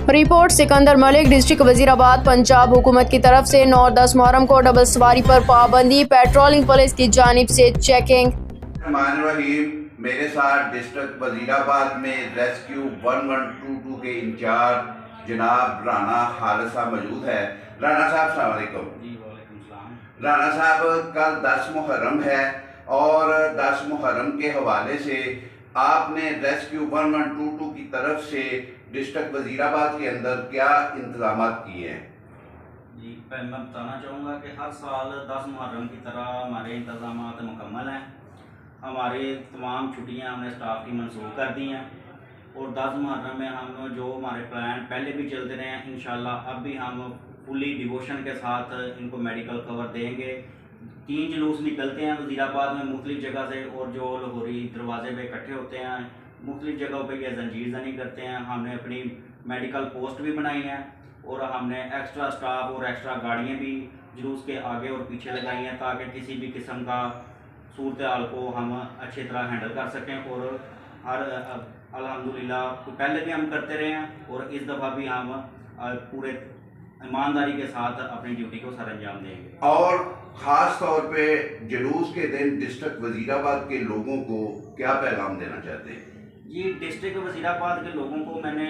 Report Sikandar Malik, district Wazirabad. Punjab हुकूमत की तरफ से 9 और 10 मुहर्रम को डबल सवारी पर पाबंदी, पेट्रोलिंग पुलिस की जानिब से चेकिंग। मेरे साथ डिस्ट्रिक्ट वजीराबाद में रेस्क्यू 1122 के इंचार्ज जनाब राना खालिसा मौजूद है। राना साहब अस्सलाम वालेकुम। जी वालेकुम सलाम। राना साहब, कल 10 मुहर्रम है और 10 मुहर्रम के हवाले से आपने रेस्क्यू 1122 की तरफ से डिस्ट्रिक्ट वजीराबाद के अंदर क्या इंतजाम किए हैं? जी, पहले मैं बताना चाहूँगा कि हर साल 10 मुहर्रम की तरह हमारे इंतजाम मुकम्मल हैं। हमारी तमाम छुट्टियां हमने स्टाफ की मंसूख कर दी हैं और 10 मुहर्रम में हम जो हमारे प्लान पहले भी चलते रहे हैं, इंशाल्लाह अब भी हम फुली डिवोशन के साथ इनको मेडिकल कवर देंगे। 3 जुलूस निकलते हैं वज़ीराबाद में मुख्तलिफ़ जगह से और जो लाहौरी दरवाजे पे इकट्ठे होते हैं, मुख्तलिफ़ जगहों पे ये जंजीर ज़नी करते हैं। हमने अपनी मेडिकल पोस्ट भी बनाई हैं और हमने एक्स्ट्रा स्टाफ और एक्स्ट्रा गाड़ियाँ भी जुलूस के आगे और पीछे लगाई हैं ताकि किसी भी किस्म का सूरत हाल को हम अच्छी तरह हैंडल कर सकें। और हर अल्हम्दुलिल्लाह पहले भी हम करते रहे हैं और इस दफ़ा भी हम पूरे ईमानदारी के साथ अपनी ड्यूटी को सर अंजाम देंगे। और ख़ास तौर पे जुलूस के दिन डिस्ट्रिक्ट वजीराबाद के लोगों को क्या पैगाम देना चाहते हैं? जी, डिस्ट्रिक्ट वज़ीराबाद के लोगों को मैंने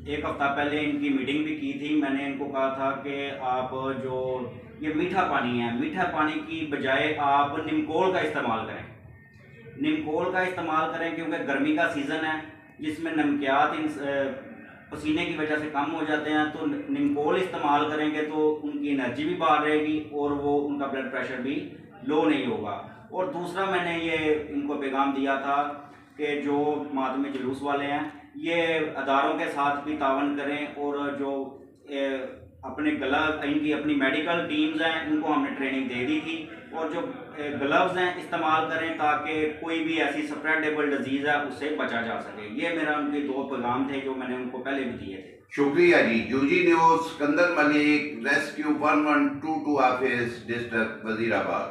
एक हफ़्ता पहले इनकी मीटिंग भी की थी। मैंने इनको कहा था कि आप जो ये मीठा पानी है, मीठा पानी की बजाय आप नीमकोल का इस्तेमाल करें। नीमकोल का इस्तेमाल करें क्योंकि गर्मी का सीज़न है जिसमें नमकियात पसीने की वजह से कम हो जाते हैं। तो नीमकोल इस्तेमाल करेंगे तो उनकी एनर्जी भी बाहर रहेगी और वो उनका ब्लड प्रेशर भी लो नहीं होगा। और दूसरा मैंने ये इनको पैगाम दिया था कि जो मातमी जुलूस वाले हैं ये अदारों के साथ भी तावन करें और जो अपने ग्लव इनकी अपनी मेडिकल टीम्स हैं इनको हमने ट्रेनिंग दे दी थी और जो ग्लव्स हैं इस्तेमाल करें ताकि कोई भी ऐसी स्प्रेडेबल डिजीज़ है उससे बचा जा सके। ये मेरा उनके 2 पैगाम थे जो मैंने उनको पहले भी दिए थे। शुक्रिया जी। UG news Sikandar Malik, rescue 1122 office, district Wazirabad.